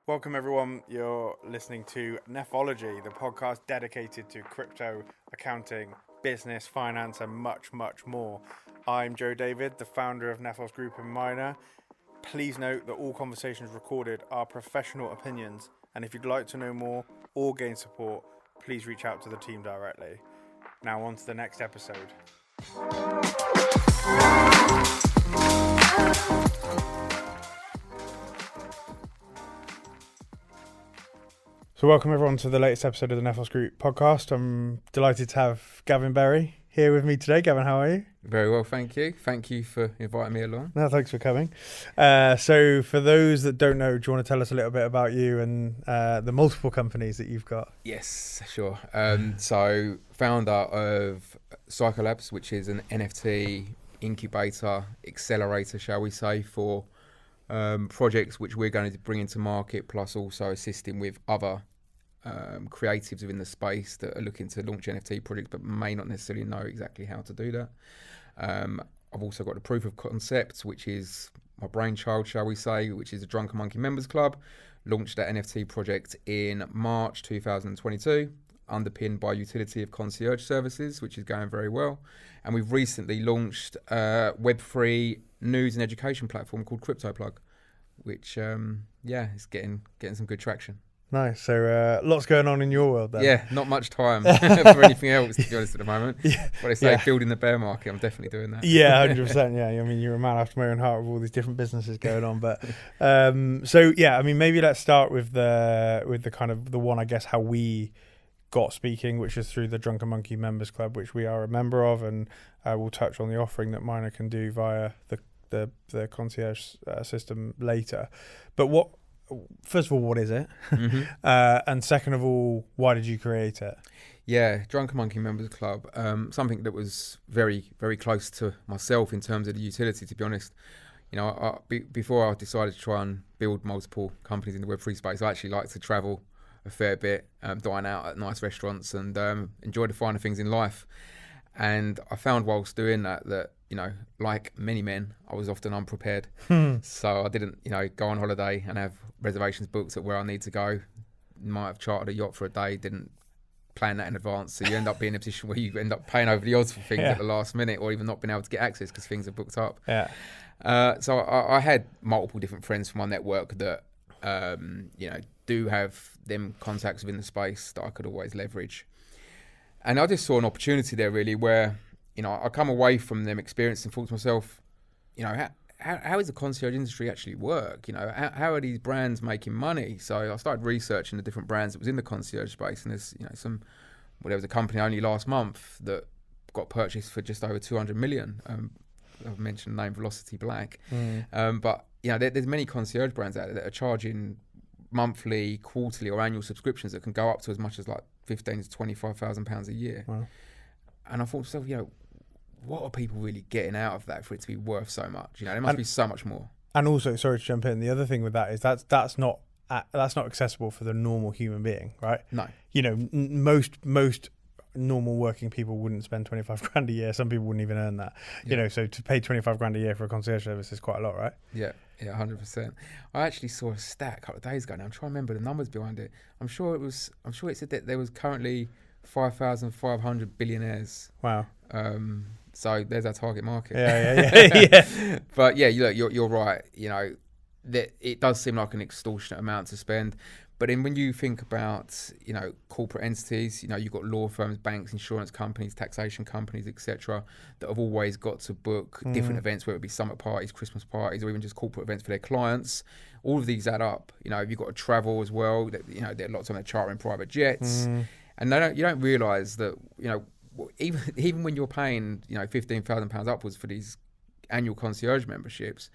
Welcome everyone, you're listening to Nefology, the podcast dedicated to crypto, accounting, business, finance and much, much more. I'm Joe David, the founder of Nefos Group and Miner. Please note that all conversations recorded are professional opinions, and if you'd like to know more or gain support, please reach out to the team directly. Now on to the next episode. So welcome everyone to the latest episode of the Nefos Group podcast. I'm delighted to have Gavin Berry here with me today. Gavin, how are you? Very well, thank you. Thank you for inviting me along. No, thanks for coming. So for those that don't know, do you want to tell us a little bit about you and the multiple companies that you've got? Yes, sure. So founder of CycoLabs, which is an NFT incubator, accelerator, shall we say, for projects which we're going to bring into market, plus also assisting with other creatives within the space that are looking to launch NFT projects but may not necessarily know exactly how to do that. I've also got the proof of concept, which is my brainchild, shall we say, which is the Drunken Monkey Members Club. Launched that NFT project in March 2022, underpinned by utility of concierge services, which is going very well. And we've recently launched a Web3 news and education platform called CryptoPlug, which is getting some good traction. Nice. So lots going on in your world then. Yeah, not much time for anything else, to be honest, at the moment. Yeah. But they say building the bear market, I'm definitely doing that. Yeah, 100%. Yeah, I mean, you're a man after my own heart with all these different businesses going on. But maybe let's start with the kind of the one, I guess, how we got speaking, which is through the Drunken Monkey Members Club, which we are a member of, and we'll touch on the offering that Miner can do via the concierge system later. But first of all, what is it? Mm-hmm. And second of all, why did you create it? Yeah, Drunken Monkey Members Club, something that was very, very close to myself in terms of the utility, to be honest. You know, before I decided to try and build multiple companies in the Web3 space, I actually like to travel a fair bit, dine out at nice restaurants and enjoy the finer things in life. And I found whilst doing that, you know, like many men, I was often unprepared. So I didn't, go on holiday and have reservations booked at where I need to go. Might have chartered a yacht for a day, didn't plan that in advance. So you end up being in a position where you end up paying over the odds for things at the last minute, or even not being able to get access because things are booked up. Yeah. So I had multiple different friends from my network that, do have them contacts within the space that I could always leverage. And I just saw an opportunity there really where, I come away from them experience and thought to myself, how does the concierge industry actually work? How are these brands making money? So I started researching the different brands that was in the concierge space, and there's, there was a company only last month that got purchased for just over 200 million. I've mentioned the name Velocity Black. But, there's many concierge brands out there that are charging monthly, quarterly or annual subscriptions that can go up to as much as like £15,000 to £25,000 a year. Wow. And I thought to myself, what are people really getting out of that for it to be worth so much? There must be so much more. And also, sorry to jump in, the other thing with that is that's not accessible for the normal human being, right? No. Most normal working people wouldn't spend 25 grand a year. Some people wouldn't even earn that. So to pay 25 grand a year for a concierge service is quite a lot, right? Yeah, 100%. I actually saw a stat a couple of days ago now. I'm trying to remember the numbers behind it. I'm sure it said that there was currently 5,500 billionaires. Wow. So there's our target market. Yeah. But yeah, you're right. That it does seem like an extortionate amount to spend. But then when you think about, corporate entities, you've got law firms, banks, insurance companies, taxation companies, etc., that have always got to book different events, whether it be summer parties, Christmas parties, or even just corporate events for their clients. All of these add up. You've got to travel as well. There are lots of them that chartering private jets. And you don't realise that, even when you're paying, £15,000 upwards for these annual concierge memberships,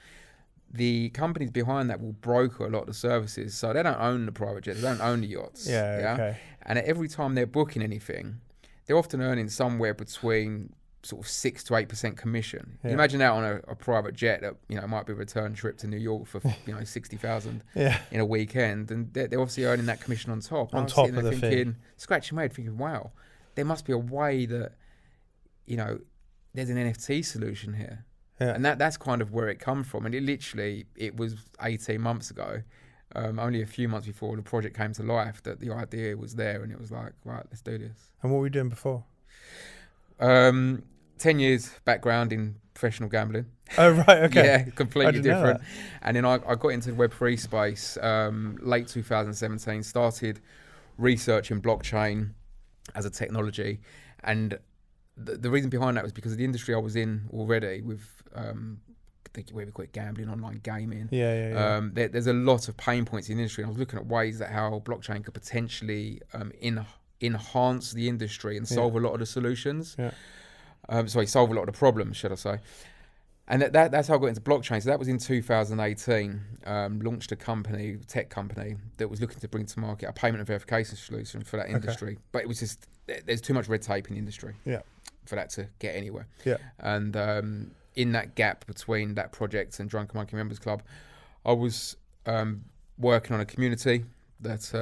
the companies behind that will broker a lot of the services. So they don't own the private jets, they don't own the yachts. Yeah. Okay. And every time they're booking anything, they're often earning somewhere between sort of 6 to 8% commission. Yeah. Imagine that on a private jet that, might be a return trip to New York for, 60,000 in a weekend. And they're obviously earning that commission on top. On top of the fee. Scratching my head thinking, wow, there must be a way that, there's an NFT solution here. Yeah. And that's kind of where it comes from. And it was 18 months ago. only a few months before the project came to life, that the idea was there, and it was like, right, let's do this. And what were you doing before? 10 years background in professional gambling. Oh, right, okay. Yeah, completely different. That. And then I got into the Web3 space late 2017, started researching blockchain as a technology. And the reason behind that was because of the industry I was in already with, I think we call it gambling, online gaming. Yeah. There's a lot of pain points in the industry. And I was looking at ways that how blockchain could potentially enhance the industry and solve a lot of the solutions. Yeah. Solve a lot of the problems, should I say. And that's how I got into blockchain. So that was in 2018. Launched a tech company, that was looking to bring to market a payment and verification solution for that industry. But it was just, there's too much red tape in the industry for that to get anywhere. Yeah. And in that gap between that project and Drunken Monkey Members Club, I was working on a community that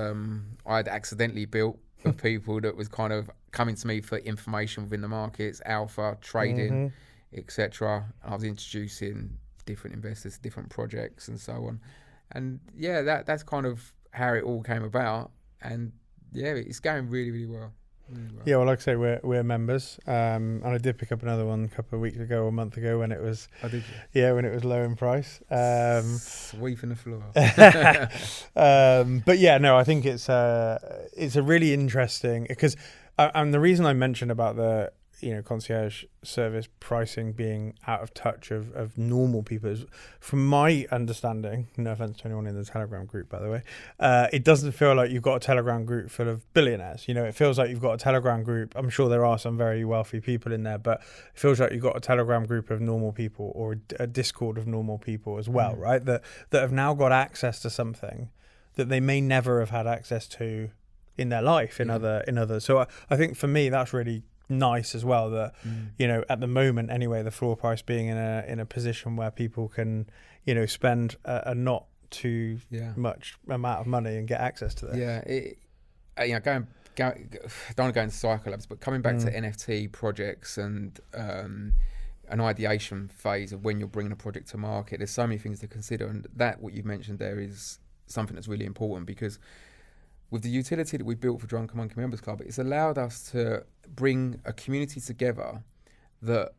I'd accidentally built of people that was kind of coming to me for information within the markets, alpha, trading, etc. I was introducing different investors to different projects and so on. And yeah, that's kind of how it all came about. And yeah, it's going really, really well. Yeah, well, like I say, we're members, and I did pick up another one a couple of weeks ago or a month ago when it was. Oh, did you? Yeah, when it was low in price. Sweeping the floor. But yeah, no, I think it's a really interesting, because and the reason I mentioned about the concierge service pricing being out of touch of normal people is, from my understanding, no offense to anyone in the Telegram group, by the way, it doesn't feel like you've got a Telegram group full of billionaires. It feels like you've got a Telegram group. I'm sure there are some very wealthy people in there, but it feels like you've got a Telegram group of normal people, or a Discord of normal people as well, right? That have now got access to something that they may never have had access to in their life in others. So I think for me that's really nice as well, that at the moment anyway, the floor price being in a position where people can spend a not too much amount of money and get access to this. Don't want to go into SycoLabs, but coming back to NFT projects and an ideation phase of when you're bringing a project to market, there's so many things to consider, and that what you've mentioned there is something that's really important, because with the utility that we built for Drunken Monkey Members Club, it's allowed us to bring a community together that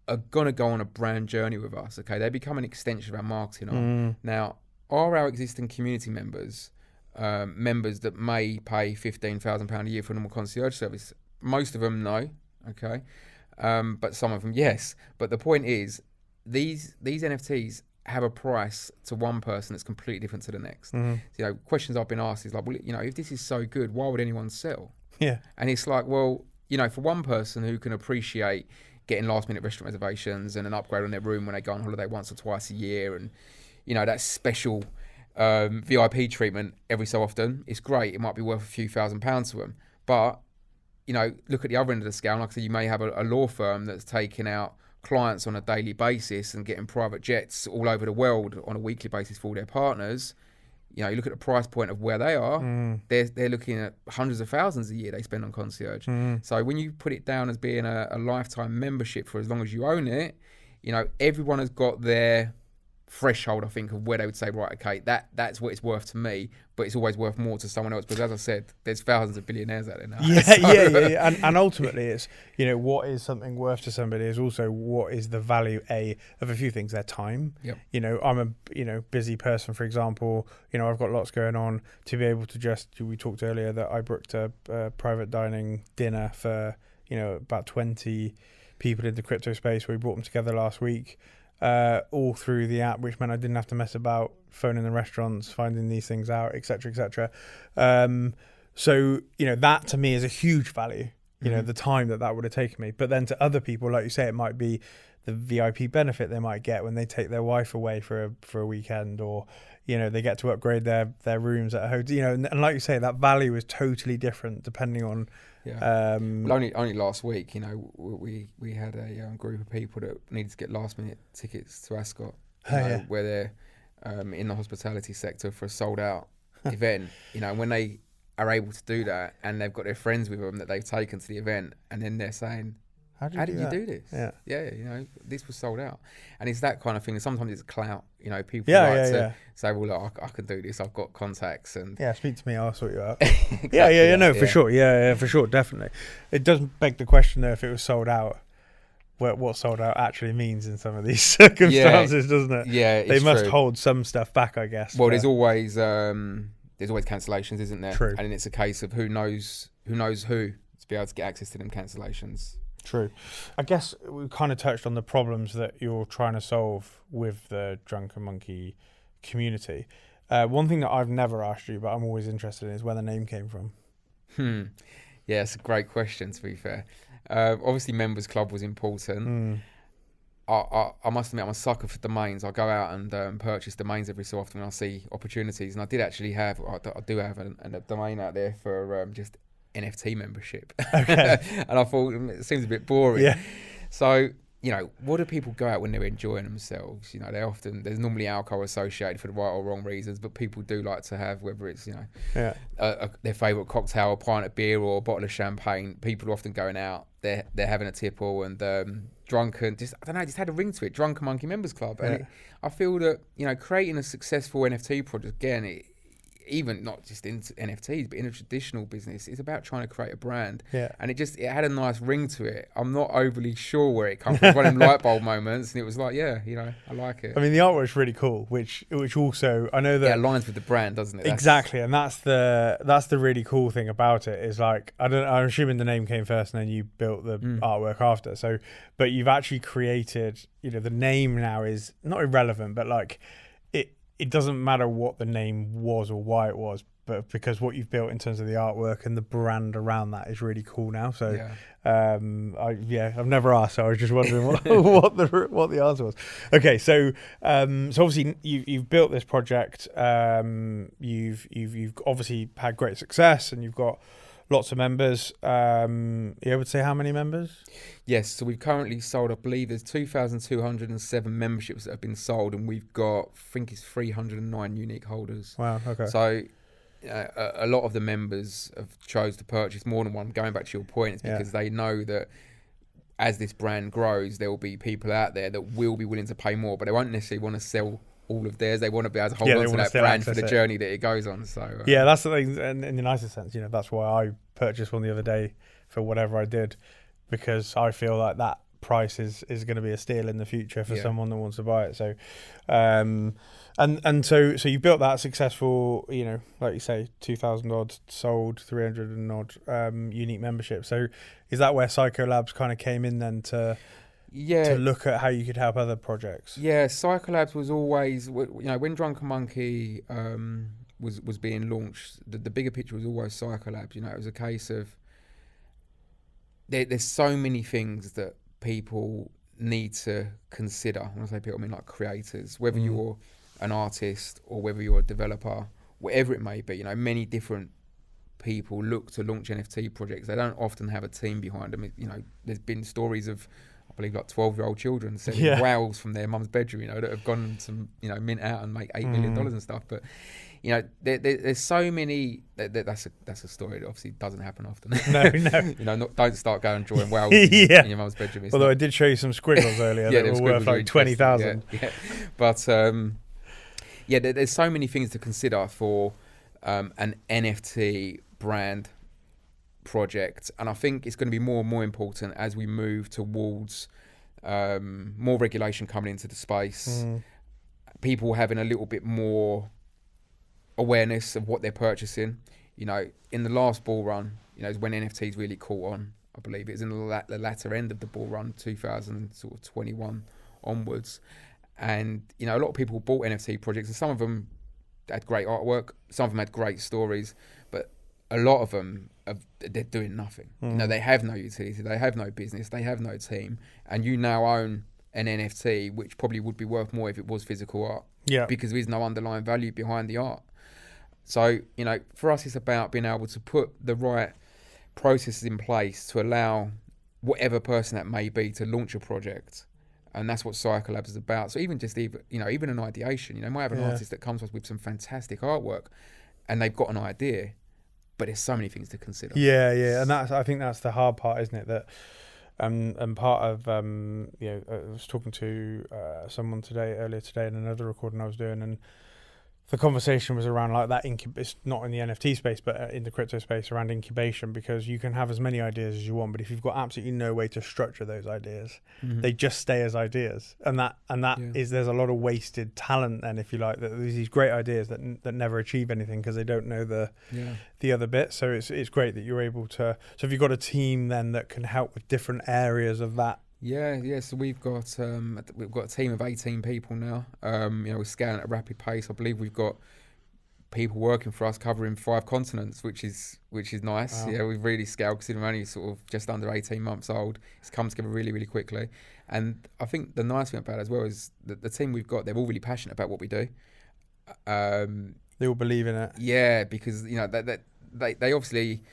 are going to go on a brand journey with us. Okay, they become an extension of our marketing arm. Now, are our existing community members members that may pay £15,000 a year for a normal concierge service? Most of them, no. Okay, but some of them, yes. But the point is, these NFTs have a price to one person that's completely different to the next. So, questions I've been asked is like, well, if this is so good, why would anyone sell? Yeah. And it's like, well, for one person who can appreciate getting last minute restaurant reservations and an upgrade on their room when they go on holiday once or twice a year, and that special VIP treatment every so often, it's great. It might be worth a few £1,000s to them. But look at the other end of the scale. Like I said, you may have a law firm that's taking out clients on a daily basis and getting private jets all over the world on a weekly basis for all their partners. You look at the price point of where they are, they're looking at hundreds of thousands a year they spend on concierge. So when you put it down as being a lifetime membership for as long as you own it, everyone has got their threshold, I think, of where they would say, right, okay, that's what it's worth to me, but it's always worth more to someone else, because as I said, there's thousands of billionaires out there now. Yeah. And ultimately it's, what is something worth to somebody is also what is the value of a few things, their time. I'm a busy person, for example, I've got lots going on. To be able to we talked earlier that I booked a private dining dinner for about 20 people in the crypto space. We brought them together last week, all through the app, which meant I didn't have to mess about phoning the restaurants, finding these things out, etc., etc. So that to me is a huge value. The time that would have taken me. But then to other people, like you say, it might be the VIP benefit they might get when they take their wife away for a weekend, or they get to upgrade their rooms at a hotel. And like you say, that value is totally different depending on. Well, only last week, we had a group of people that needed to get last minute tickets to Ascot, where they're in the hospitality sector for a sold out event. When they are able to do that, and they've got their friends with them that they've taken to the event, and then they're saying, How did you that? do this? Yeah, you know, this was sold out. And it's that kind of thing. Sometimes it's clout. You know, people say, well, look, I can do this. I've got contacts. And speak to me. I'll sort you out. Exactly, for sure. Yeah, for sure. Definitely. It does beg the question, though, if it was sold out, what sold out actually means in some of these circumstances, doesn't it? Yeah, they must hold some stuff back, I guess. Well, there's always cancellations, isn't there? True. And it's a case of who knows who to be able to get access to them cancellations. True. I guess we kind of touched on the problems that you're trying to solve with the Drunken Monkey community. One thing that I've never asked you, but I'm always interested in, is where the name came from. Yeah, it's a great question, to be fair. Obviously, Members Club was important. I must admit, I'm a sucker for domains. I go out and purchase domains every so often when I see opportunities. And I do have a domain out there for just NFT membership. Okay. And I thought it seems a bit boring. Yeah. So, you know, what do people go out when they're enjoying themselves? You know, there's normally alcohol associated for the right or wrong reasons, but people do like to have, whether it's, you know, their favourite cocktail, a pint of beer or a bottle of champagne. People are often going out, they're having a tipple and drunken, just had a ring to it, Drunken Monkey Members Club. And I feel that, you know, creating a successful NFT project, again, even not just in NFTs, but in a traditional business, it's about trying to create a brand. Yeah. And it had a nice ring to it. I'm not overly sure where it comes from. One of them light bulb moments, and it was like, yeah, you know, I like it. I mean, the artwork's really cool, which also, I know that it aligns with the brand, doesn't it? Exactly, and that's the really cool thing about it, is like, I'm assuming the name came first and then you built the artwork after. So, but you've actually created, you know, the name now is not irrelevant, but like it doesn't matter what the name was or why it was, but because what you've built in terms of the artwork and the brand around that is really cool now. So, I've never asked, so I was just wondering what the answer was. Okay, so obviously you've built this project. You've obviously had great success, and you've got lots of members. You able to say how many members? Yes, so we've currently sold, I believe there's 2,207 memberships that have been sold, and we've got, I think it's 309 unique holders. Wow, okay. So a lot of the members have chose to purchase more than one. Going back to your point, it's because they know that as this brand grows, there will be people out there that will be willing to pay more, but they won't necessarily want to sell all of theirs. They want to be able to hold on to that brand for the journey that it goes on. So that's the thing, and in the nicest sense, you know, that's why I purchased one the other day for whatever I did, because I feel like that price is going to be a steal in the future for someone that wants to buy it. So so you built that successful, you know, like you say, 2,000 odd sold, 300 and odd unique memberships. So is that where SycoLabs kind of came in then to look at how you could help other projects? Yeah, SycoLabs was always, you know, when Drunken Monkey was being launched, the bigger picture was always SycoLabs. You know, it was a case of there's so many things that people need to consider. When I say people, I mean like creators, whether you're an artist or whether you're a developer, whatever it may be. You know, many different people look to launch NFT projects. They don't often have a team behind them. You know, there's been stories of, I believe, like 12-year-old children selling whales from their mum's bedroom, you know, that have gone to, you know, mint out and make $8 million and stuff. But, you know, there's so many. That's a story that obviously doesn't happen often. No. You know, don't start going drawing whales in your mum's bedroom. Although I did show you some squiggles earlier that were worth like 20,000. Yeah. But there's so many things to consider for an NFT brand project, and I think it's going to be more and more important as we move towards more regulation coming into the space, people having a little bit more awareness of what they're purchasing. You know, in the last bull run, you know, is when NFTs really caught on. I believe it was in the latter end of the bull run, 2021 onwards, and you know, a lot of people bought NFT projects, and some of them had great artwork, some of them had great stories, but a lot of them they're doing nothing. You know, they have no utility, they have no business, they have no team, and you now own an NFT which probably would be worth more if it was physical art. Yeah. Because there is no underlying value behind the art. So, you know, for us, it's about being able to put the right processes in place to allow whatever person that may be to launch a project. And that's what SycoLabs is about. So even an ideation, you know, might have an artist that comes to us with some fantastic artwork and they've got an idea, but there's so many things to consider. Yeah. And I think that's the hard part, isn't it? That And part of I was talking to someone earlier today in another recording I was doing, and the conversation was around like that it's not in the NFT space, but in the crypto space, around incubation, because you can have as many ideas as you want, but if you've got absolutely no way to structure those ideas, they just stay as ideas, and that is, there's a lot of wasted talent then, if you like, that there's these great ideas that never achieve anything because they don't know the other bit. So it's great that you're able to. So have you got a team then that can help with different areas of that? Yeah. So we've got a team of 18 people now. We're scaling at a rapid pace. I believe we've got people working for us covering 5 continents, which is nice. Wow. Yeah, we've really scaled because we're only sort of just under 18 months old. It's come together really, really quickly. And I think the nice thing about it as well is that the team we've got, they're all really passionate about what we do. They all believe in it. Yeah, because that they obviously,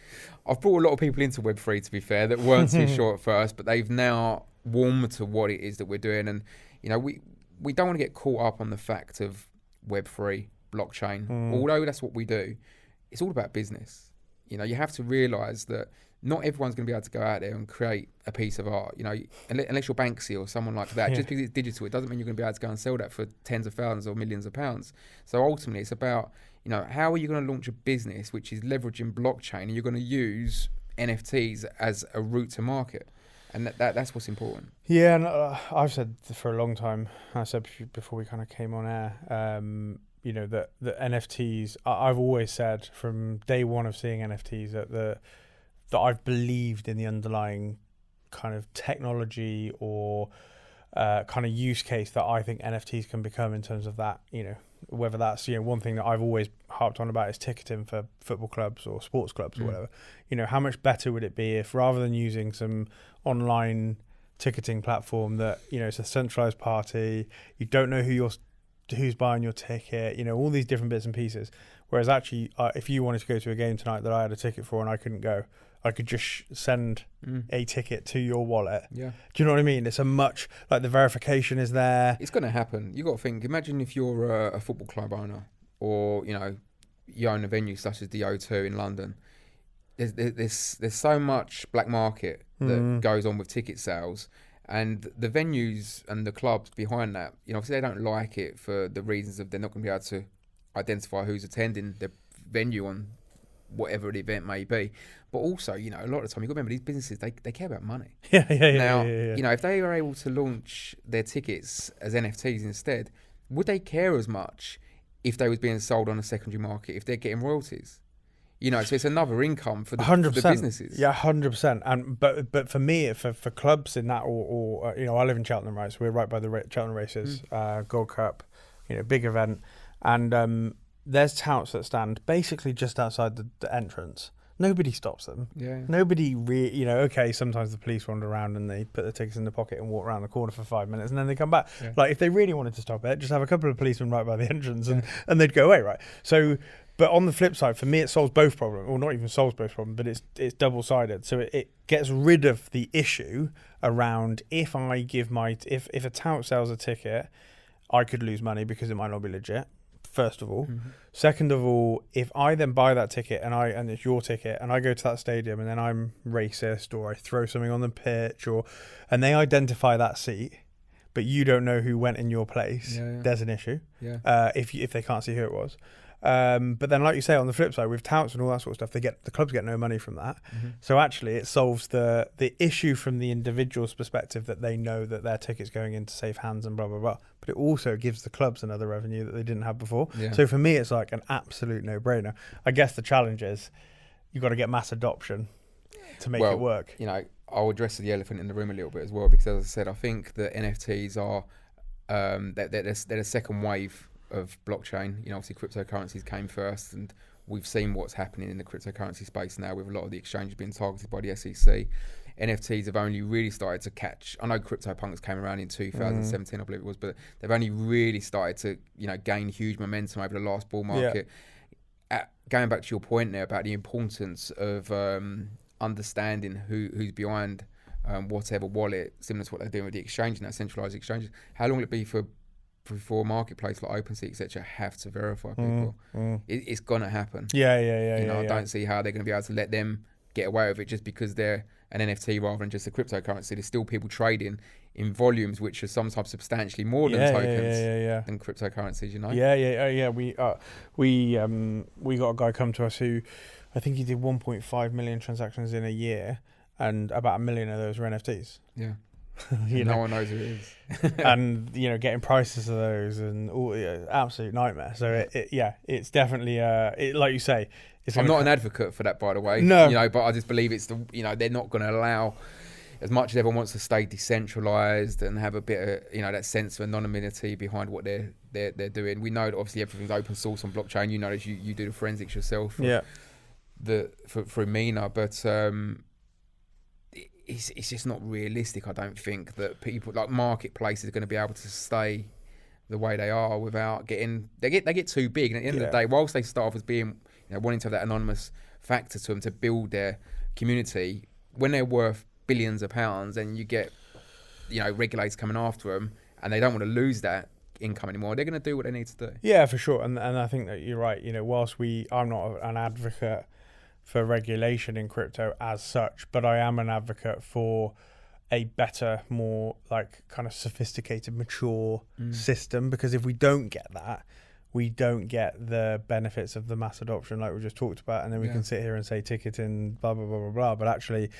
I've brought a lot of people into Web3, to be fair, that weren't too sure at first, but they've now warmed to what it is that we're doing. And we don't want to get caught up on the fact of Web3 blockchain, although that's what we do. It's all about business. You have to realize that not everyone's going to be able to go out there and create a piece of art, unless you're Banksy or someone like that. Just because it's digital, it doesn't mean you're going to be able to go and sell that for tens of thousands or millions of pounds. So ultimately it's about, how are you going to launch a business which is leveraging blockchain, and you're going to use NFTs as a route to market. And that's what's important. Yeah, and I've said for a long time, I said before we kind of came on air, that NFTs, I've always said from day one of seeing NFTs that I've believed in the underlying kind of technology or kind of use case that I think NFTs can become in terms of that, whether that's, one thing that I've always harped on about is ticketing for football clubs or sports clubs or whatever. How much better would it be if, rather than using some online ticketing platform that, it's a centralized party, you don't know who's buying your ticket, all these different bits and pieces. Whereas actually, if you wanted to go to a game tonight that I had a ticket for and I couldn't go, I could just send a ticket to your wallet. Yeah. Do you know what I mean? It's a much, like, the verification is there. It's going to happen. You got to think, imagine if you're a football club owner, or, you own a venue such as the O2 in London. There's so much black market that goes on with ticket sales, and the venues and the clubs behind that, obviously they don't like it for the reasons of they're not going to be able to identify who's attending the venue on whatever the event may be. But also, a lot of the time, you've got to remember, these businesses, they care about money. Yeah. Now, if they are able to launch their tickets as NFTs instead, would they care as much if they was being sold on a secondary market, if they're getting royalties? So it's another income for the businesses. Yeah, 100%. And but for me, for clubs in that, or I live in Cheltenham, right? So we're right by the Cheltenham races, Gold Cup, big event, and there's touts that stand basically just outside the entrance. Nobody stops them. Yeah. Nobody okay, sometimes the police wander around and they put their tickets in the pocket and walk around the corner for 5 minutes and then they come back. Yeah. Like, if they really wanted to stop it, just have a couple of policemen right by the entrance and they'd go away, right? So, but on the flip side, for me, it solves both problems, or not even solves both problems, but it's double-sided. So it gets rid of the issue around, if a tout sells a ticket, I could lose money because it might not be legit. First of all. Second of all, if I then buy that ticket and it's your ticket and I go to that stadium and then I'm racist or I throw something on the pitch and they identify that seat, but you don't know who went in your place, there's an issue. Yeah. If they can't see who it was. But then, like you say, on the flip side, with touts and all that sort of stuff, the clubs get no money from that. So actually, it solves the issue from the individual's perspective, that they know that their ticket's going into safe hands and blah blah blah. But it also gives the clubs another revenue that they didn't have before. Yeah. So for me, it's like an absolute no-brainer. I guess the challenge is you've got to get mass adoption to make it work. I'll address the elephant in the room a little bit as well, because as I said, I think that NFTs are they're a second wave of blockchain. Obviously cryptocurrencies came first, and we've seen what's happening in the cryptocurrency space now with a lot of the exchanges being targeted by the SEC. NFTs have only really started to catch. I know CryptoPunks came around in 2017, I believe it was, but they've only really started to gain huge momentum over the last bull market. Going back to your point there about the importance of understanding who's behind whatever wallet, similar to what they're doing with the exchange and that centralized exchanges. How long will it be for a marketplace like OpenSea, etc., have to verify people? It's gonna happen. Yeah. I don't see how they're gonna be able to let them get away with it just because they're an NFT rather than just a cryptocurrency. There's still people trading in volumes which are sometimes substantially more than tokens than cryptocurrencies, you know? We got a guy come to us who, I think he did 1.5 million transactions in a year, and about 1 million of those were NFTs. Yeah. No one knows who it is. And, getting prices of those and all, absolute nightmare. So, it's definitely, like you say, I'm not an advocate for that, by the way. No. But I just believe they're not going to allow, as much as everyone wants to stay decentralized and have a bit of, that sense of anonymity behind what they're doing. We know that obviously everything's open source on blockchain. You know, as you do the forensics yourself. For Mina, but it's just not realistic. I don't think that people like marketplaces are going to be able to stay the way they are without they get too big. And at the end of the day, whilst they start off as being wanting to have that anonymous factor to them to build their community, when they're worth billions of pounds and you get regulators coming after them and they don't want to lose that income anymore, they're going to do what they need to do. Yeah, for sure. And I think that you're right. Whilst I'm not an advocate for regulation in crypto as such, but I am an advocate for a better, more kind of sophisticated, mature system, because if we don't get that, we don't get the benefits of the mass adoption like we just talked about, and then we can sit here and say ticketing, blah, blah, blah, blah, blah. But actually,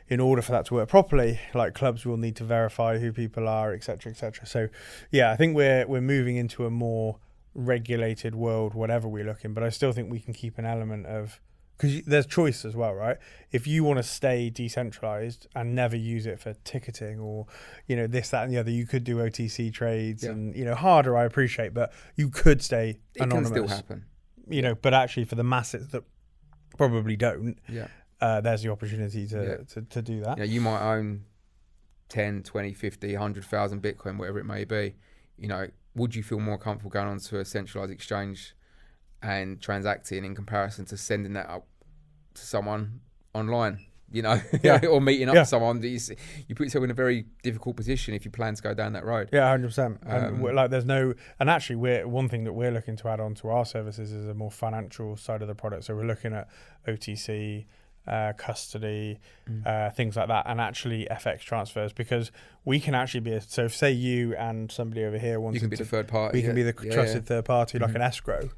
in order for that to work properly, clubs will need to verify who people are, et cetera, et cetera. So, I think we're moving into a more regulated world, whatever we're looking, but I still think we can keep an element of, because there's choice as well, right? If you want to stay decentralized and never use it for ticketing or, this, that, and the other, you could do OTC trades and, harder, I appreciate, but you could stay anonymous. It can still happen. But actually for the masses that probably don't, there's the opportunity to do that. You might own 10, 20, 50, 100,000 Bitcoin, whatever it may be. Would you feel more comfortable going onto a centralized exchange and transacting in comparison to sending that up to someone online, or meeting up to someone? You put yourself in a very difficult position if you plan to go down that road. 100%. And there's no, and actually one thing that we're looking to add on to our services is a more financial side of the product. So we're looking at OTC, custody, things like that, and actually FX transfers, because we can actually be so if say you and somebody over here wanted, you can be the third party, we can be the trusted third party, like an escrow,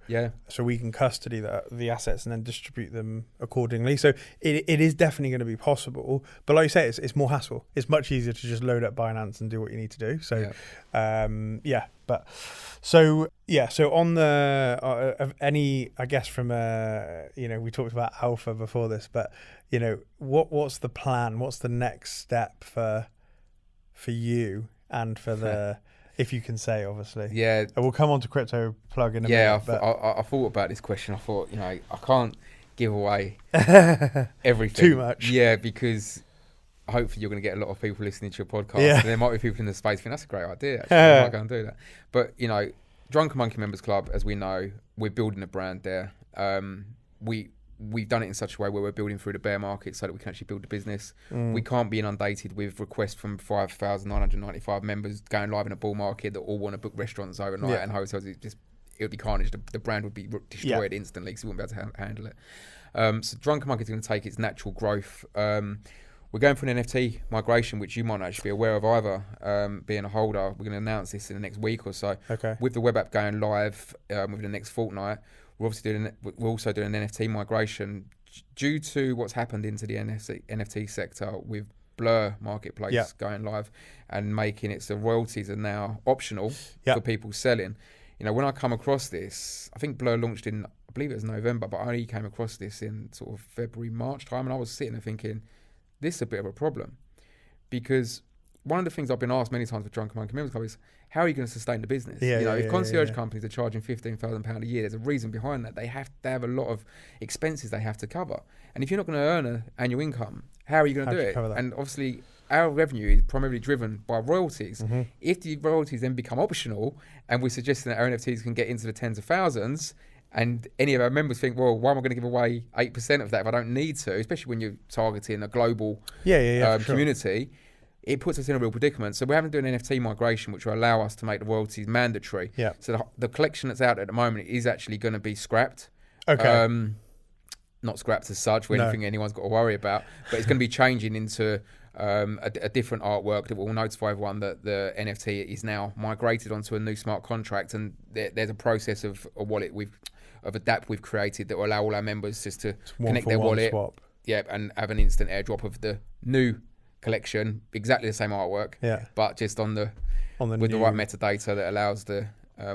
so we can custody the assets and then distribute them accordingly. So it is definitely going to be possible, but like you say, it's more hassle. It's much easier to just load up Binance and do what you need to do. So so on the of any, I guess from we talked about alpha before this, but what's the plan? What's the next step for you and for the if you can say, obviously. And we'll come on to CryptoPlug in a minute. I thought about this question. I thought, I can't give away everything too much. Because hopefully you're going to get a lot of people listening to your podcast. And there might be people in the space think that's a great idea. Actually, I might go and do that. But Drunken Monkey Members Club, as we know, we're building a brand there. We've done it in such a way where we're building through the bear market so that we can actually build a business. We can't be inundated with requests from 5,995 members going live in a bull market that all want to book restaurants overnight and hotels. It would be carnage. The brand would be destroyed instantly because we wouldn't be able to handle it. So Drunken Monkey is going to take its natural growth. We're going for an NFT migration, which you might not actually be aware of either, being a holder. We're going to announce this in the next week or so. Okay. With the web app going live within the next fortnight, we're also doing an NFT migration due to what's happened into the NFT sector with Blur Marketplace going live and making it so royalties are now optional for people selling. When I come across this, I think Blur launched in, I believe it was November, but I only came across this in sort of February, March time, and I was sitting there thinking, this is a bit of a problem, because one of the things I've been asked many times with Drunken Monkey Members Club is, how are you going to sustain the business? If concierge companies are charging £15,000 a year, there's a reason behind that. They have a lot of expenses they have to cover. And if you're not going to earn an annual income, how are you going to do it? And obviously, our revenue is primarily driven by royalties. Mm-hmm. If the royalties then become optional, and we're suggesting that our NFTs can get into the tens of thousands, and any of our members think, well, why am I going to give away 8% of that if I don't need to, especially when you're targeting a global community, it puts us in a real predicament. So we're having to do an NFT migration, which will allow us to make the royalties mandatory. So the collection that's out at the moment is actually going to be scrapped. Okay. not scrapped as such or anything anyone's got to worry about, but it's going to be changing into a different artwork that will notify everyone that the NFT is now migrated onto a new smart contract, and there's a process of a wallet of a dApp we've created that will allow all our members just to connect their wallet, and have an instant airdrop of the new collection, exactly the same artwork, but just with the right metadata that allows the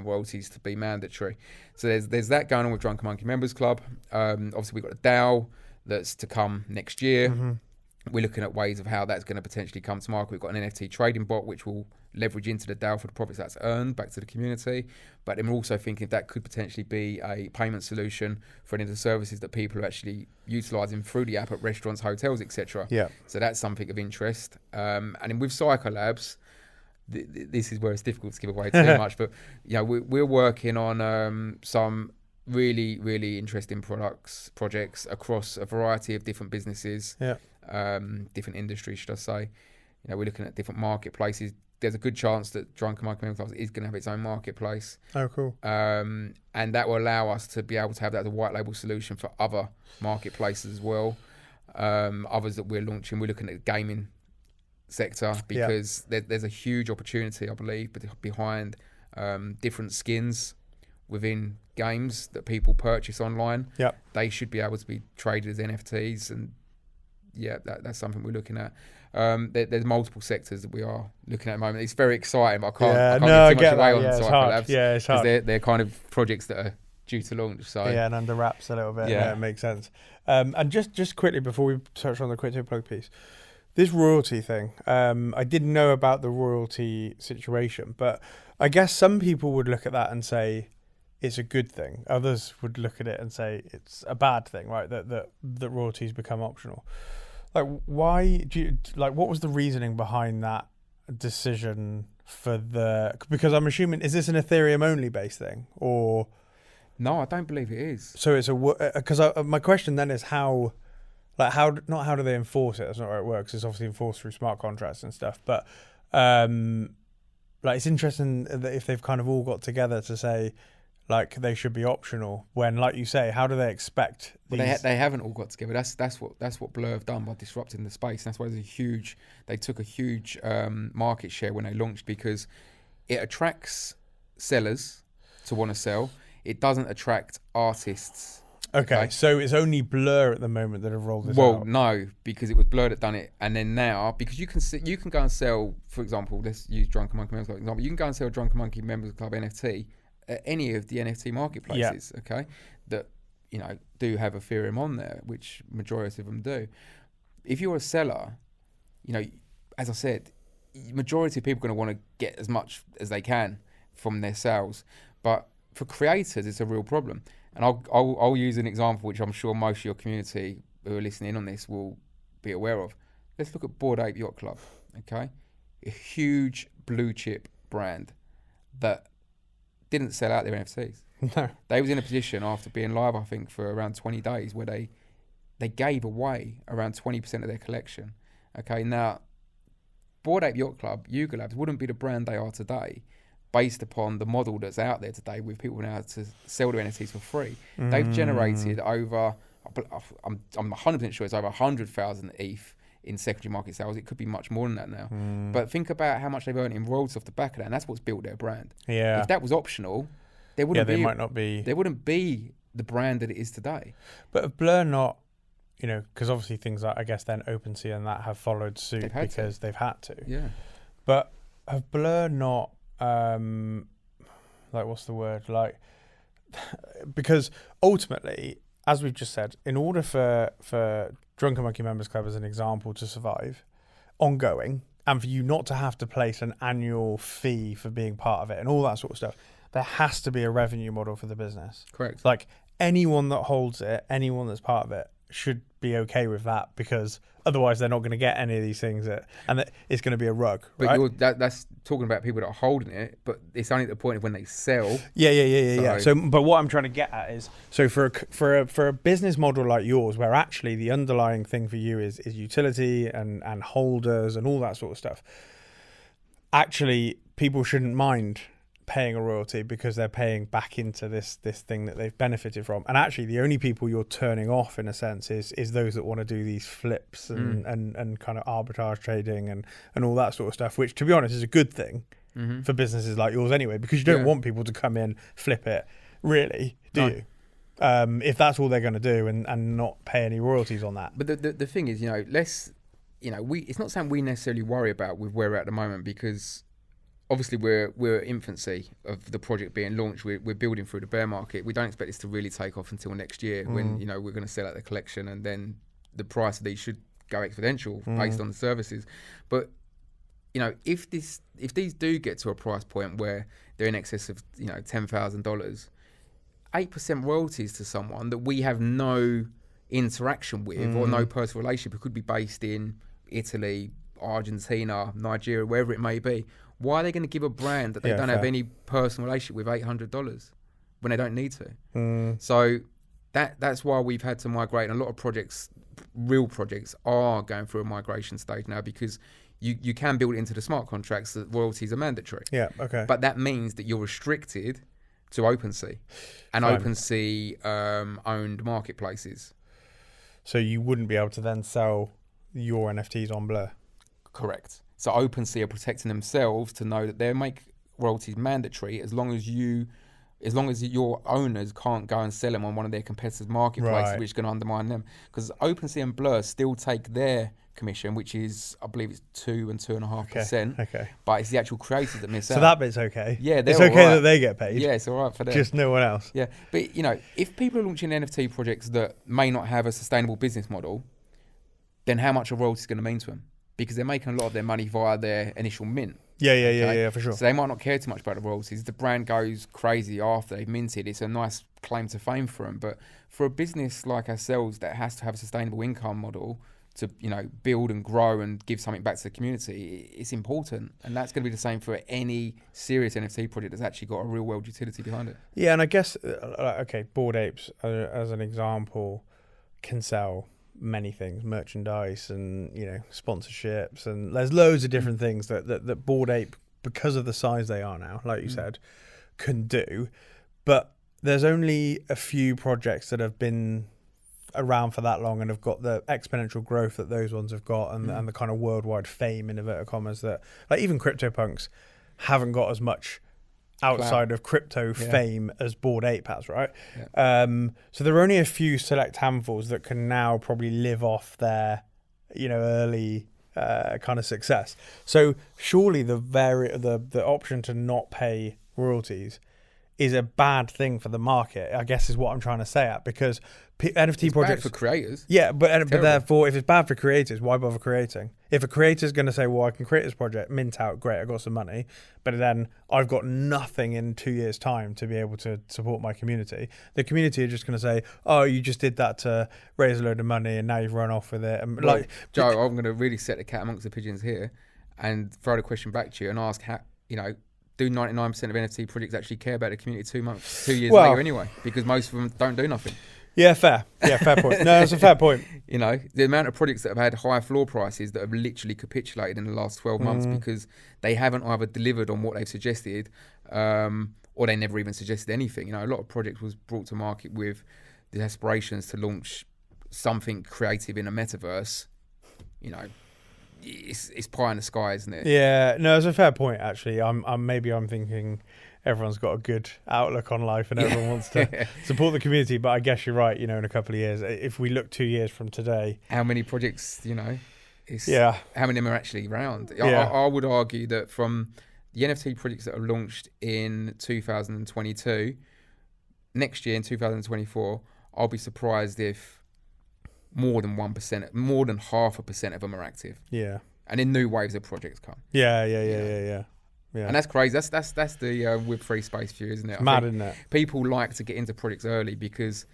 royalties to be mandatory. So there's that going on with Drunken Monkey Members Club. Obviously we've got a DAO that's to come next year. We're looking at ways of how that's going to potentially come to market. We've got an NFT trading bot which will leverage into the DAO for the profits that's earned back to the community. But then we're also thinking that could potentially be a payment solution for any of the services that people are actually utilising through the app at restaurants, hotels, etc. So that's something of interest. And then with CycoLabs, this is where it's difficult to give away too much, but we're working on some really, really interesting projects across a variety of different businesses, different industries, should I say. We're looking at different marketplaces. There's a good chance that Drunken Monkey Members Club is going to have its own marketplace. Oh, cool. And that will allow us to be able to have that as a white label solution for other marketplaces as well. Others that we're launching, we're looking at the gaming sector, because there's a huge opportunity, I believe, behind different skins within games that people purchase online. They should be able to be traded as NFTs, and that's something we're looking at. There's multiple sectors that we are looking at the moment. It's very exciting, but I can't give too much away on CycoLabs. It's hard. Because they're kind of projects that are due to launch. So and under wraps a little bit. It makes sense. And just quickly before we touch on the CryptoPlug piece, this royalty thing, I didn't know about the royalty situation, but I guess some people would look at that and say it's a good thing. Others would look at it and say it's a bad thing, right? That royalties become optional. Like, why do you, what was the reasoning behind that decision because I'm assuming, is this an Ethereum only based thing, or? No, I don't believe it is. So it's because my question then is how do they enforce it? That's not how it works. It's obviously enforced through smart contracts and stuff. But it's interesting that if they've kind of all got together to say they should be optional, when, like you say, how do they expect these? Well, they haven't all got together. That's what Blur have done by disrupting the space. And that's why they took a huge market share when they launched, because it attracts sellers to want to sell. It doesn't attract artists. Okay, so it's only Blur at the moment that have rolled this out. Well, no, because it was Blur that done it, and then now, because you can go and sell, for example, let's use Drunken Monkey Members Club example. You can go and sell Drunken Monkey Members Club NFT at any of the NFT marketplaces, okay, that do have Ethereum on there, which majority of them do. If you're a seller, as I said, majority of people are going to want to get as much as they can from their sales, but for creators, it's a real problem. And I'll use an example which I'm sure most of your community who are listening on this will be aware of. Let's look at Bored Ape Yacht Club, okay? A huge blue chip brand that didn't sell out their NFTs. No. They was in a position after being live, I think, for around 20 days where they gave away around 20% of their collection. Okay, now, Bored Ape Yacht Club, SycoLabs, wouldn't be the brand they are today based upon the model that's out there today with people now to sell their NFTs for free. They've generated over, I'm 100% sure it's over 100,000 ETH in secondary market sales. It could be much more than that now. But think about how much they've earned in royalties off the back of that, and that's what's built their brand. Yeah. If that was optional, they wouldn't be the brand that it is today. But have Blur not, because obviously things like, I guess then OpenSea and that have followed suit because they've had to. Yeah. But have Blur not, what's the word? Because ultimately, as we've just said, in order for Drunken Monkey Members Club as an example to survive ongoing, and for you not to have to place an annual fee for being part of it and all that sort of stuff, there has to be a revenue model for the business. Correct. Anyone that holds it, anyone that's part of it, should be okay with that, because otherwise they're not going to get any of these things, and it's going to be a rug. But right? that's talking about people that are holding it, but it's only at the point of when they sell. Yeah. So, but what I'm trying to get at is, so for a business model like yours, where actually the underlying thing for you is utility and holders and all that sort of stuff, actually people shouldn't mind paying a royalty because they're paying back into this thing that they've benefited from. And actually the only people you're turning off in a sense is those that want to do these flips and kind of arbitrage trading and all that sort of stuff, which to be honest is a good thing for businesses like yours anyway, because you don't want people to come in, flip it, really, do you? If that's all they're going to do and not pay any royalties on that. But the thing is, it's not something we necessarily worry about with where we're at the moment, because obviously we're at infancy of the project being launched. We're building through the bear market. We don't expect this to really take off until next year when we're going to sell out the collection, and then the price of these should go exponential based on the services. But if these do get to a price point where they're in excess of $10,000, 8% royalties to someone that we have no interaction with or no personal relationship, it could be based in Italy, Argentina, Nigeria, wherever it may be. Why are they going to give a brand that they don't have any personal relationship with $800 when they don't need to? So that's why we've had to migrate. And a lot of projects, real projects, are going through a migration stage now, because you can build it into the smart contracts that royalties are mandatory. Yeah, okay. But that means that you're restricted to OpenSea and OpenSea owned marketplaces. So you wouldn't be able to then sell your NFTs on Blur? Correct. So OpenSea are protecting themselves to know that they make royalties mandatory as long as your owners can't go and sell them on one of their competitors' marketplaces, which is going to undermine them. Because OpenSea and Blur still take their commission, which is, I believe it's 2 and 2.5%. Okay. But it's the actual creators that miss out. So that bit's okay. Yeah, it's okay that they get paid. Yeah, it's all right for them. Just no one else. Yeah, but if people are launching NFT projects that may not have a sustainable business model, then how much a royalty is going to mean to them? Because they're making a lot of their money via their initial mint. Yeah, for sure. So they might not care too much about the royalties. The brand goes crazy after they've minted. It's a nice claim to fame for them. But for a business like ourselves that has to have a sustainable income model to build and grow and give something back to the community, it's important. And that's going to be the same for any serious NFT project that's actually got a real world utility behind it. Yeah, and I guess, Bored Apes, as an example, can sell many things, merchandise and sponsorships, and there's loads of different things that Bored Ape, because of the size they are now, like you said, can do. But there's only a few projects that have been around for that long and have got the exponential growth that those ones have got, and the kind of worldwide fame, in inverted commas, that like even CryptoPunks haven't got as much outside of crypto fame as Bored Ape has, right? So there are only a few select handfuls that can now probably live off their early kind of success. So surely the option to not pay royalties is a bad thing for the market, I guess, is what I'm trying to say at, because NFT projects bad for creators. Yeah, but therefore, if it's bad for creators, why bother creating? If a creator's going to say, well, I can create this project, mint out, great, I got some money, but then I've got nothing in 2 years' time to be able to support my community, the community are just going to say, oh, you just did that to raise a load of money and now you've run off with it. And Joe, I'm going to really set the cat amongst the pigeons here and throw the question back to you and ask how, do 99% of NFT projects actually care about the community 2 years later anyway? Because most of them don't do nothing. Yeah, fair point. No, it's a fair point. The amount of projects that have had high floor prices that have literally capitulated in the last 12 months because they haven't either delivered on what they've suggested, or they never even suggested anything. A lot of projects was brought to market with the aspirations to launch something creative in a metaverse. It's pie in the sky, isn't it? Yeah, no, it's a fair point actually. I'm thinking everyone's got a good outlook on life and everyone wants to support the community, but I guess you're right, in a couple of years, if we look 2 years from today, how many projects, how many of them are actually around? I would argue that from the NFT projects that are launched in 2022, next year in 2024, I'll be surprised if more than 1%, more than 0.5% of them are active. Yeah. And then new waves of projects come. Yeah. And that's crazy. That's the Web3 space view, isn't it? Mad, isn't it? People like to get into projects early because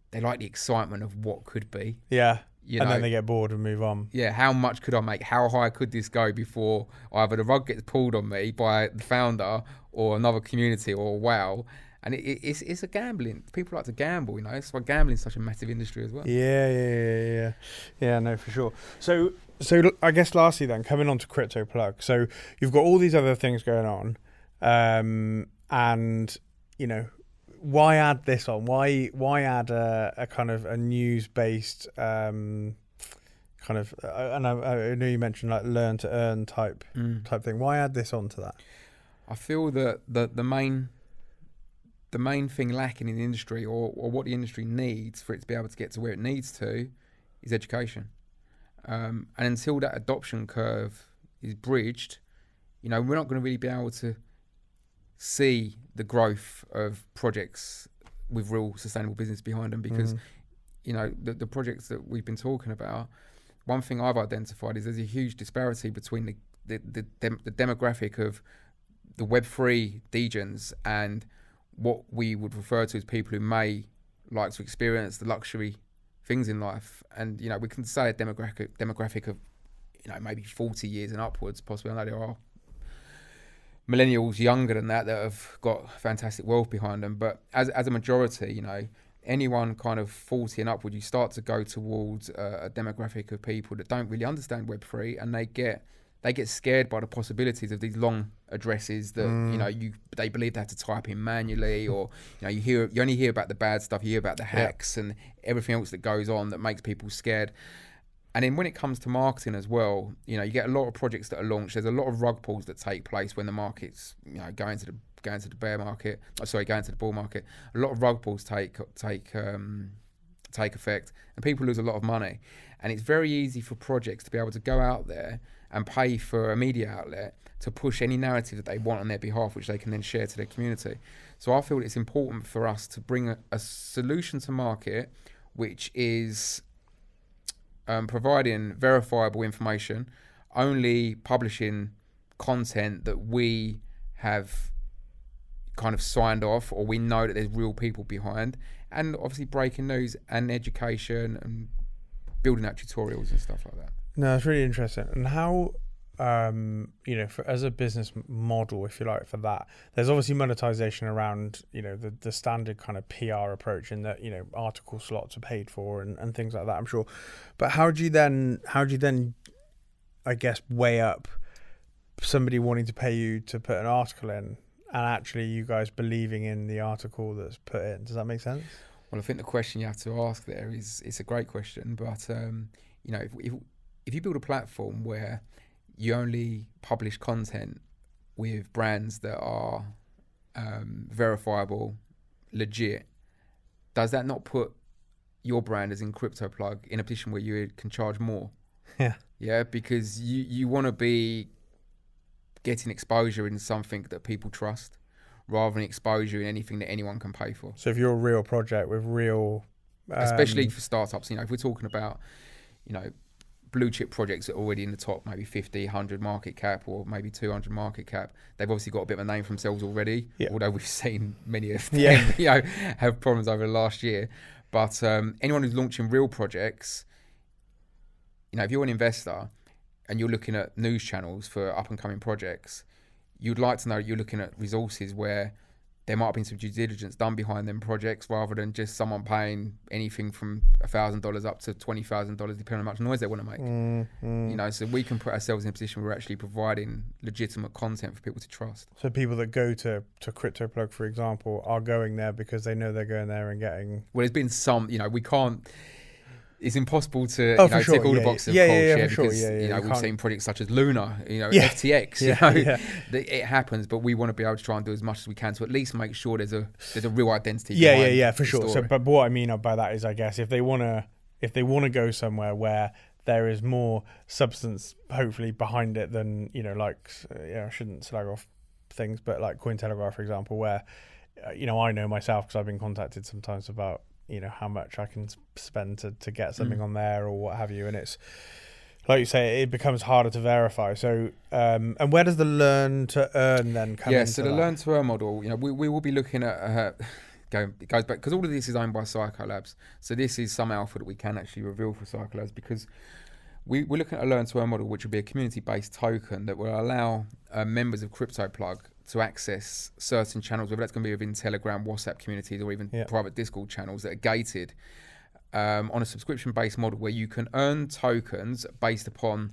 they like the excitement of what could be. Yeah. Then they get bored and move on. Yeah. How much could I make? How high could this go before either the rug gets pulled on me by the founder or another community or wow? And it's a gambling. People like to gamble, It's why gambling is such a massive industry as well. Yeah. Yeah, no, for sure. So I guess lastly then, coming on to CryptoPlug. So you've got all these other things going on, and why add this on? Why add a kind of a news based kind of? And I know you mentioned like learn to earn type thing. Why add this on to that? I feel that the main thing lacking in the industry, or what the industry needs for it to be able to get to where it needs to, is education. And until that adoption curve is bridged, we're not going to really be able to see the growth of projects with real sustainable business behind them, because the projects that we've been talking about, one thing I've identified is there's a huge disparity between the demographic of the Web3 degens and what we would refer to as people who may like to experience the luxury things in life. And we can say a demographic of maybe 40 years and upwards, possibly. I know there are millennials younger than that have got fantastic wealth behind them, but as a majority, anyone kind of 40 and upward, you start to go towards a demographic of people that don't really understand Web3, and they get scared by the possibilities of these long addresses that they believe they have to type in manually, or you only hear about the bad stuff, you hear about the hacks and everything else that goes on that makes people scared. And then when it comes to marketing as well, you get a lot of projects that are launched. There's a lot of rug pulls that take place when the market's going to the bear market. Going to the bull market. A lot of rug pulls take effect, and people lose a lot of money. And it's very easy for projects to be able to go out there and pay for a media outlet to push any narrative that they want on their behalf, which they can then share to their community. So I feel it's important for us to bring a solution to market, which is providing verifiable information, only publishing content that we have kind of signed off, or we know that there's real people behind, and obviously breaking news and education and building out tutorials and stuff like that. No, it's really interesting. And how, as a business model, if you like, for that, there's obviously monetization around, the standard kind of PR approach, in that, article slots are paid for and things like that, I'm sure. But how do you then, I guess, weigh up somebody wanting to pay you to put an article in and actually you guys believing in the article that's put in? Does that make sense? Well, I think the question you have to ask there it's a great question, but if you build a platform where you only publish content with brands that are verifiable, legit, does that not put your brand, as in CryptoPlug, in a position where you can charge more? Yeah, because you want to be getting exposure in something that people trust, rather than exposure in anything that anyone can pay for. So if you're a real project with real... especially for startups, if we're talking about, blue chip projects that are already in the top maybe 50, 100 market cap, or maybe 200 market cap, they've obviously got a bit of a name for themselves already, although we've seen many of them have problems over the last year. But anyone who's launching real projects, if you're an investor and you're looking at news channels for up and coming projects, you'd like to know you're looking at resources where there might have been some due diligence done behind them projects, rather than just someone paying anything from $1,000 up to $20,000, depending on how much noise they want to make. So we can put ourselves in a position where we're actually providing legitimate content for people to trust. So people that go to CryptoPlug, for example, are going there because they know they're going there and getting... Well, there's been some, we can't... It's impossible to tick all the boxes of because we've seen projects such as Luna, FTX. It happens, but we want to be able to try and do as much as we can to at least make sure there's a real identity. For sure. So, but what I mean by that is, I guess, if they want to go somewhere where there is more substance, hopefully, behind it than I shouldn't slag off things, but like Cointelegraph, for example, where I know myself because I've been contacted sometimes about how much I can spend to get something on there or what have you, and it's like you say, it becomes harder to verify. So and where does the learn to earn then come into so the learn to earn model, we will be looking at it goes back, because all of this is owned by SycoLabs, so this is some alpha that we can actually reveal for SycoLabs, because we're looking at a learn to earn model, which will be a community-based token that will allow members of CryptoPlug to access certain channels, whether that's going to be within Telegram, WhatsApp communities, or even private Discord channels that are gated on a subscription-based model, where you can earn tokens based upon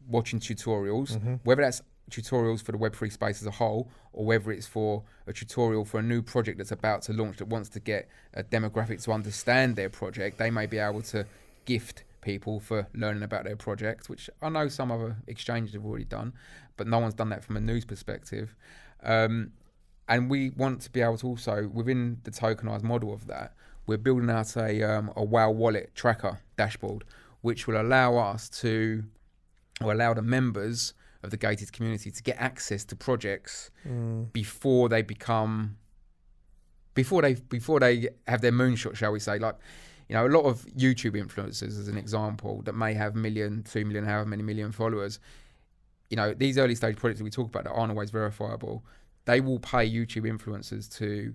watching tutorials, whether that's tutorials for the Web3 space as a whole, or whether it's for a tutorial for a new project that's about to launch that wants to get a demographic to understand their project, they may be able to gift people for learning about their project, which I know some other exchanges have already done, but no one's done that from a news perspective. And we want to be able to also, within the tokenized model of that, we're building out a WoW wallet tracker dashboard, which will allow us to, or allow the members of the gated community to get access to projects before they become, before they have their moonshot, shall we say. Like, you know, a lot of YouTube influencers, as an example, that may have 1 million, 2 million, however many million followers, you know, these early stage projects that we talk about that aren't always verifiable, they will pay YouTube influencers to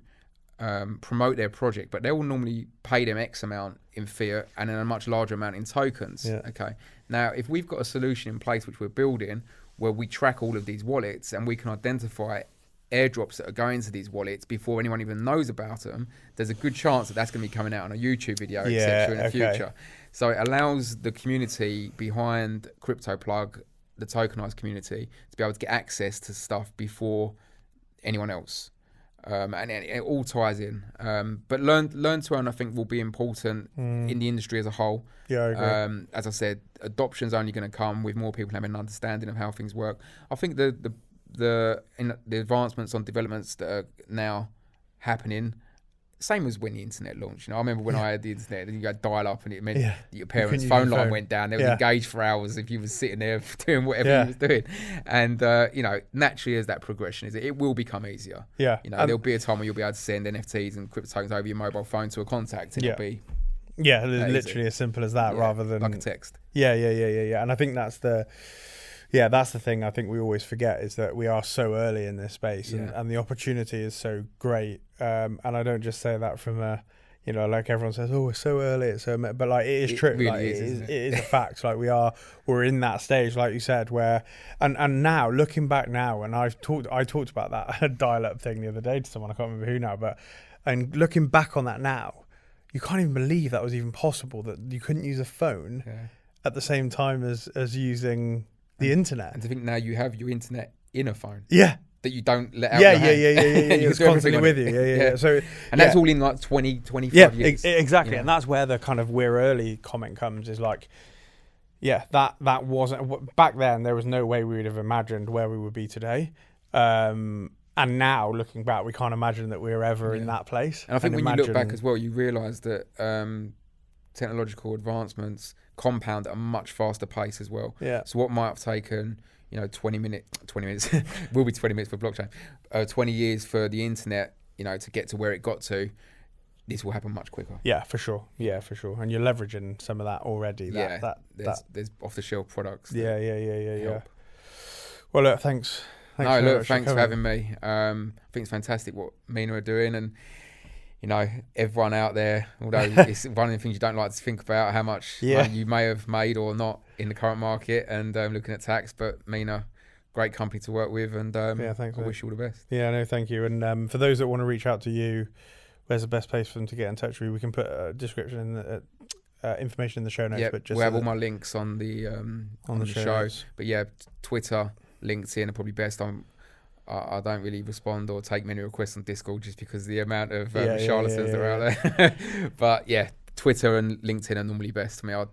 promote their project, but they will normally pay them X amount in fiat and then a much larger amount in tokens. Yeah. Okay. Now, if we've got a solution in place which we're building where we track all of these wallets and we can identify airdrops that are going to these wallets before anyone even knows about them, there's a good chance that that's going to be coming out on a YouTube video, etc. in the future. So it allows the community behind CryptoPlug, the tokenized community, to be able to get access to stuff before anyone else. And it all ties in. But learn to earn, I think, will be important in the industry as a whole. Yeah, I agree. As I said, adoption's only going to come with more people having an understanding of how things work. I think the advancements on developments that are now happening, same as when the internet launched. You know, I remember when I had the internet and you had dial up and it meant that your parents' phone line went down. They was engaged for hours if you was sitting there doing whatever you was doing. And you know, naturally as that progression is, it will become easier. Yeah. You know, there'll be a time where you'll be able to send NFTs and crypto tokens over your mobile phone to a contact and it'll be literally as simple as that, rather than like a text. Yeah. And I think that's the thing I think we always forget, is that we are so early in this space and the opportunity is so great. And I don't just say that from a, you know, like everyone says, oh, we're so early, it's so, but like it is true. Really like, it is a fact. Like we're in that stage, like you said, where, and now looking back now, and I talked about that dial-up thing the other day to someone, I can't remember who now, and looking back on that now, you can't even believe that was even possible, that you couldn't use a phone at the same time as using the internet. And to think now you have your internet in a phone. Yeah. That you don't let out your hand. It's constantly with you. Yeah. So, that's all in like 20, 25 years. Exactly. And that's where the kind of we're early comment comes, is like, that wasn't, back then there was no way we would have imagined where we would be today. And now looking back, we can't imagine that we were ever in that place. And I think when you look back as well, you realise that technological advancements compound at a much faster pace as well. Yeah. So what might have taken, you know, 20 minutes will be 20 minutes for blockchain, 20 years for the internet, you know, to get to where it got to, this will happen much quicker. Yeah, for sure. And you're leveraging some of that already. There's off the shelf products. Yeah. Well, look, thanks for having me. I think it's fantastic what Mina are doing, and you know, everyone out there, although it's one of the things you don't like to think about, how much money you may have made or not in the current market, and looking at tax. But Mina, great company to work with, and thanks, I wish you all the best. Yeah, no, thank you. And for those that want to reach out to you, where's the best place for them to get in touch with you? We can put a description in the information in the show notes. But just we'll have all my links on the show. But yeah, Twitter, LinkedIn are probably best. I don't really respond or take many requests on Discord just because of the amount of charlatans that are out there. But yeah, Twitter and LinkedIn are normally best to me. I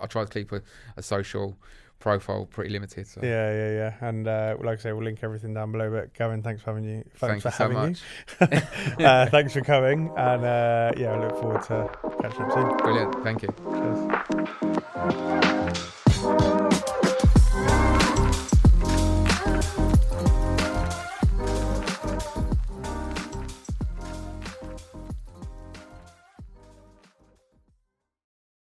try to keep a social profile pretty limited. So. Yeah. And like I say, we'll link everything down below. But Gavin, thanks for having you. Thanks for having me. Thanks for coming. And I look forward to catching up soon. Brilliant. Thank you. Cheers.